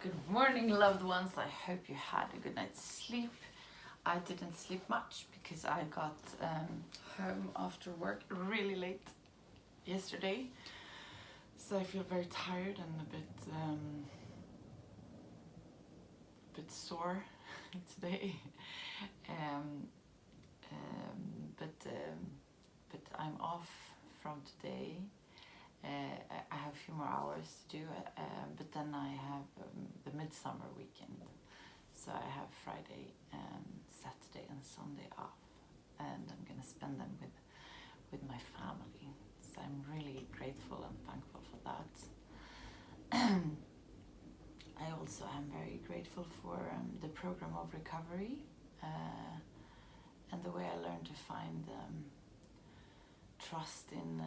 Good morning, loved ones. I hope you had a good night's sleep. I didn't sleep much because I got home after work really late yesterday. So I feel very tired and a bit sore today. Um, but I'm off from today. I have a few more hours to do, but then I have the midsummer weekend. So I have Friday, Saturday and Sunday off, and I'm gonna spend them with my family. So I'm really grateful and thankful for that. I also am very grateful for the program of recovery and the way I learned to find trust in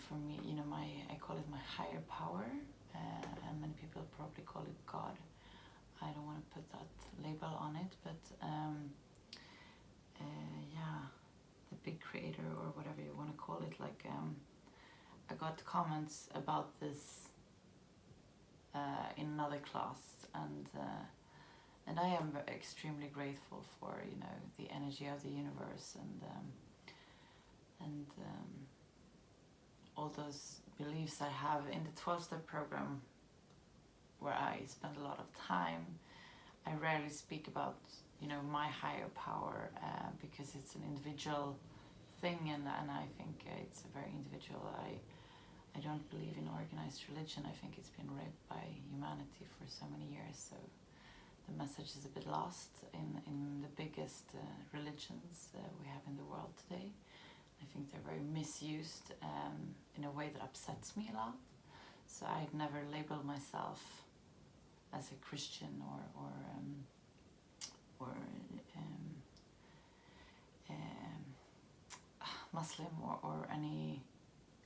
for me, I call it my higher power, and many people probably call it God. I don't want to put that label on it, but the big creator or whatever you want to call it. Like I got comments about this in another class, and I am extremely grateful for the energy of the universe and all those beliefs I have in the 12-step program where I spend a lot of time. I rarely speak about my higher power because it's an individual thing, and I think it's a very individual. I don't believe in organized religion. I think it's been raped by humanity for so many years, so the message is a bit lost in the biggest religions we have in the world today. I think they're very misused in a way that upsets me a lot. So I'd never label myself as a Christian or Muslim or any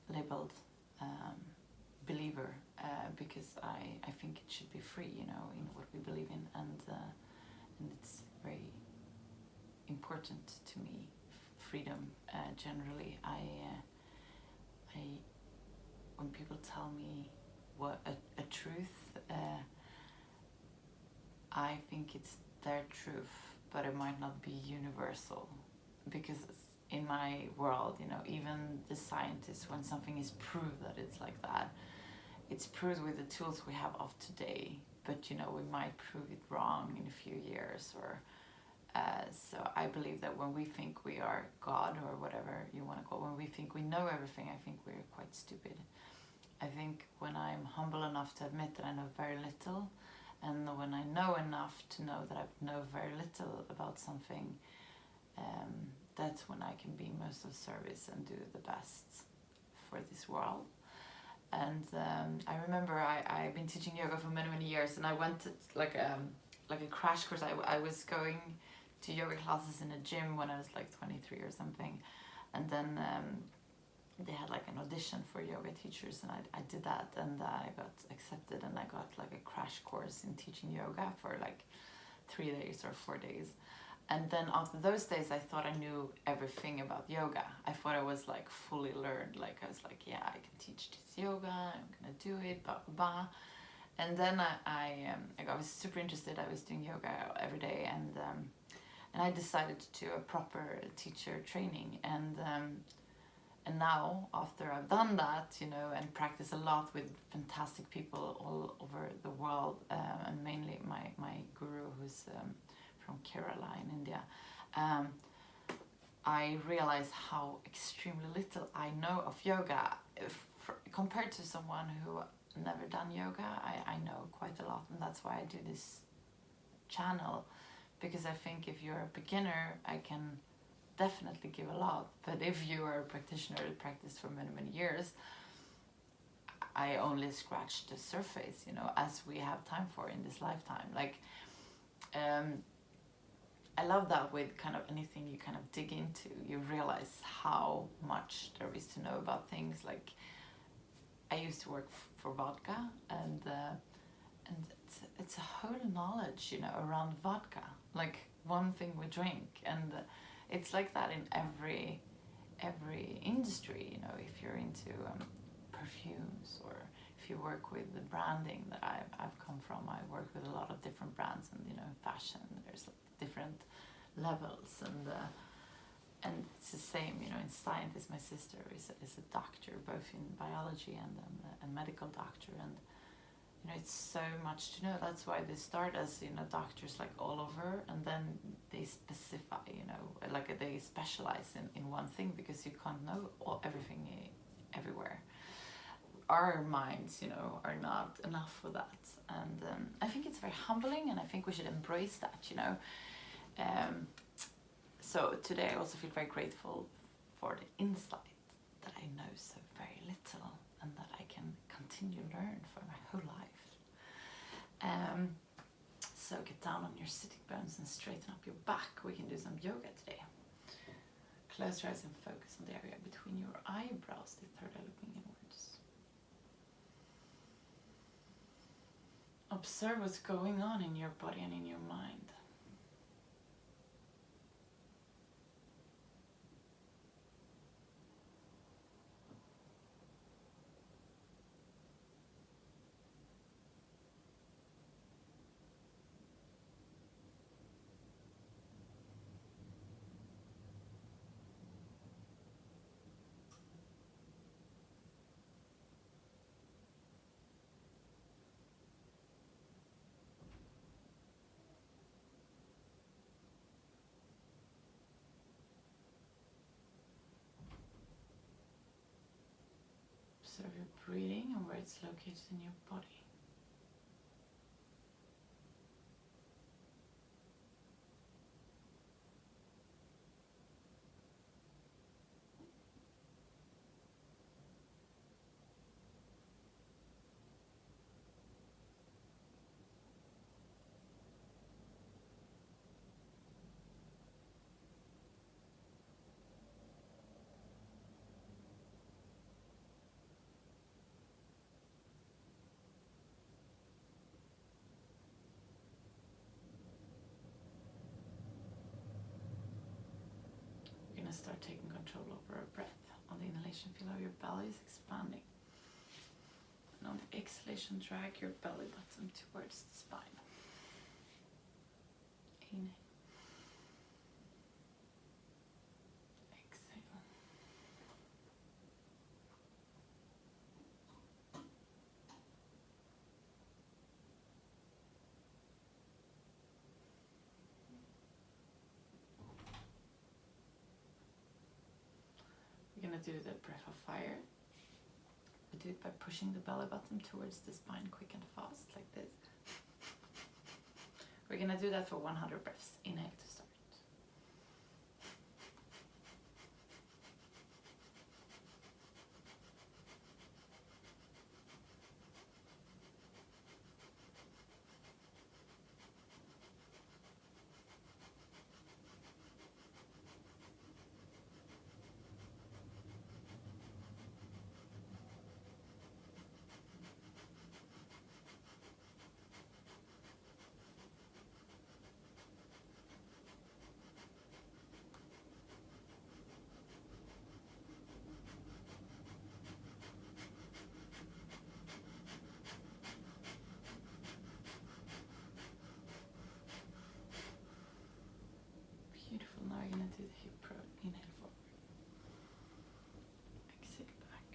labeled believer because I think it should be free, in what we believe in, and it's very important to me. Freedom generally. I when people tell me what a truth, I think it's their truth, but it might not be universal, because in my world, even the scientists, when something is proved that it's like that, it's proved with the tools we have of today, but we might prove it wrong in a few years or so I believe that when we think we are God or whatever you want to call it, when we think we know everything, I think we're quite stupid. I think when I'm humble enough to admit that I know very little, and when I know enough to know that I know very little about something, that's when I can be most of service and do the best for this world. And I remember I've been teaching yoga for many years, and I went to like a crash course. I was going to yoga classes in a gym when I was like 23 or something, and then they had like an audition for yoga teachers, and I did that, and I got accepted, and I got like a crash course in teaching yoga for like 3 days or 4 days. And then after those days I thought I knew everything about yoga. I thought I was like fully learned, like I was like, yeah, I can teach this yoga, I'm gonna do it, blah blah blah. And then I was super interested. I was doing yoga every day, and I decided to do a proper teacher training. And now, after I've done that, and practice a lot with fantastic people all over the world, and mainly my guru, who's from Kerala in India, I realize how extremely little I know of yoga compared to someone who never done yoga. I know quite a lot, and that's why I do this channel, because I think if you're a beginner, I can definitely give a lot, but if you are a practitioner who practiced for many years, I only scratch the surface, as we have time for in this lifetime. Like I love that with kind of anything you kind of dig into, you realize how much there is to know about things. Like I used to work for vodka, and it's a whole knowledge, around vodka. Like one thing we drink, and it's like that in every industry. If you're into perfumes, or if you work with the branding that I've come from, I work with a lot of different brands, and you know, fashion, there's different levels, and it's the same, you know, in science. My sister is a doctor, both in biology and a medical doctor, and you know, it's so much to know. That's why they start as, you know, doctors like all over, and then they specify, you know, like they specialize in one thing, because you can't know everything everywhere. Our minds, you know, are not enough for that, and I think it's very humbling, and I think we should embrace that, you know. So today I also feel very grateful for the insight that I know so very little, and that I can continue to learn for my whole life. So get down on your sitting bones and straighten up your back. We can do some yoga today. Close your eyes and focus on the area between your eyebrows, the third eye looking inwards. Observe what's going on in your body and in your mind. Observe your breathing and where it's located in your body. We're going to start taking control over our breath. On the inhalation, feel how your belly is expanding. And on the exhalation, drag your belly button towards the spine. Inhale. Exhale. We're going to do the breath of fire. We do it by pushing the belly button towards the spine quick and fast, like this. We're going to do that for 100 breaths. Inhale to start. Beautiful. Now we're going to do the hip roll. Inhale forward. Exhale back.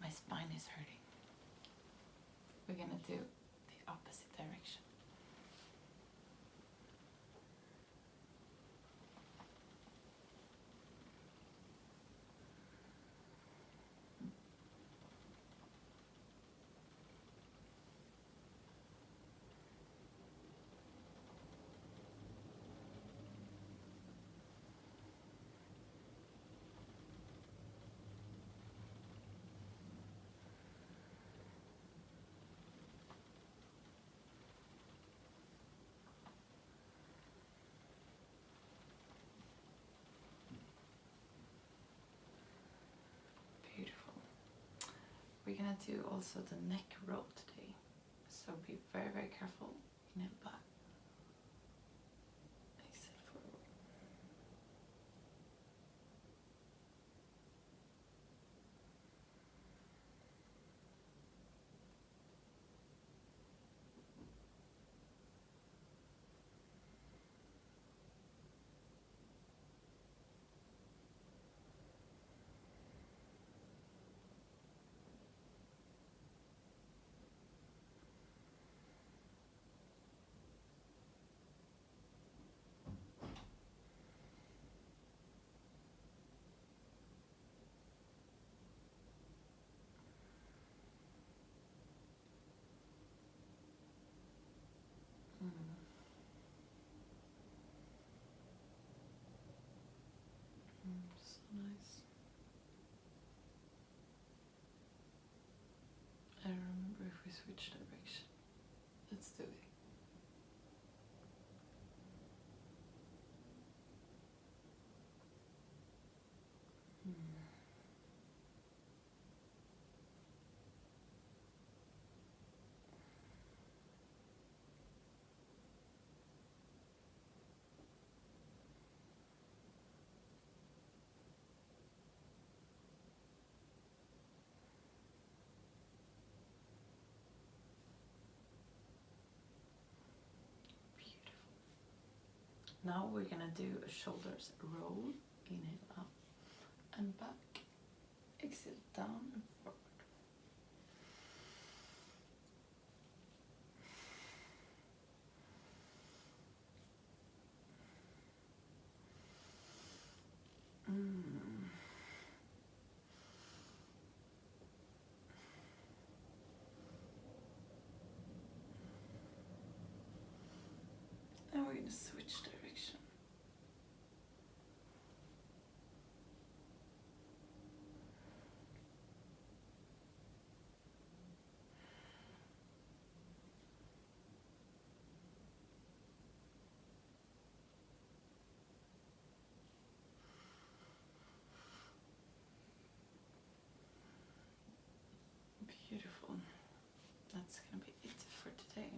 My spine is hurting. We're going to do the opposite direction. we're gonna do also the neck roll today. So be very, very careful. Inhale back. Exhale forward. So nice. I don't remember if we switch direction. Let's do it. Now we're gonna do a shoulders roll. Inhale up and back. Exhale down and forward. Now we're gonna switch direction. Beautiful. That's gonna be it for today.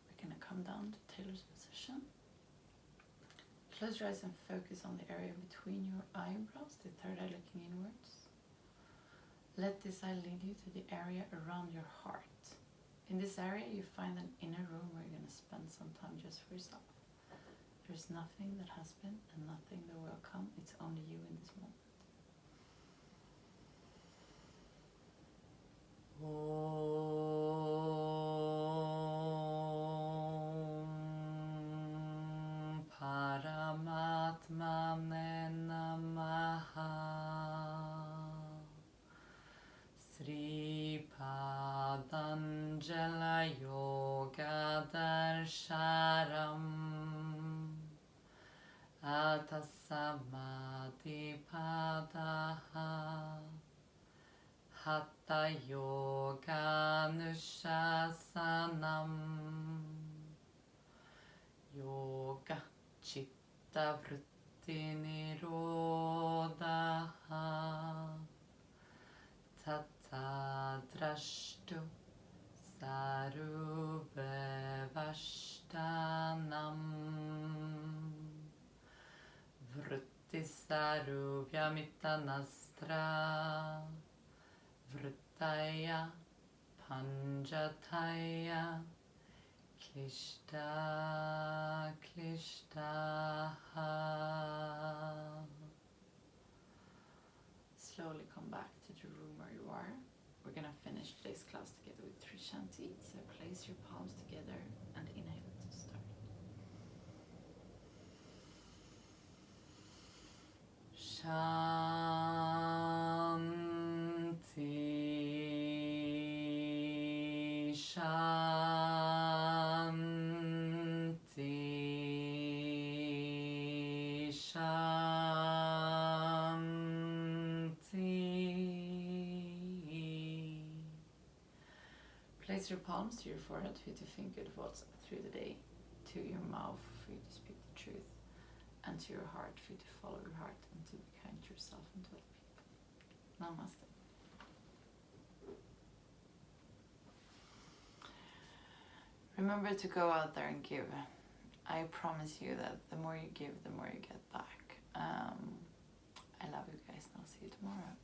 We're gonna come down to Taylor's position. Close your eyes and focus on the area between your eyebrows, the third eye looking inwards. Let this eye lead you to the area around your heart. In this area you find an inner room where you're gonna spend some time just for yourself. There's nothing that has been and nothing that will come. It's only you in this moment. Om Paramatmane Namaha Sri Padanjala Yoga Darsharam Atasamadhi Padaha Hatha Yoga Nushasanam Yoga Chitta Vritti Nirodha Tata Drashtu Sarubhavashtanam Vritti Sarubhyamitanastra Vrittaya Panjataya Klishta Klishtaha. Slowly come back to the room where you are. We're gonna finish today's class together with 3 shanti. So place your palms together and inhale to start. Shanti, Shanti, Shanti. Place your palms to your forehead for you to think good thoughts through the day, to your mouth for you to speak the truth, and to your heart for you to follow your heart and to be kind to yourself and to other people. Namaste. remember to go out there and give. I promise you that the more you give, the more you get back. I love you guys, and I'll see you tomorrow.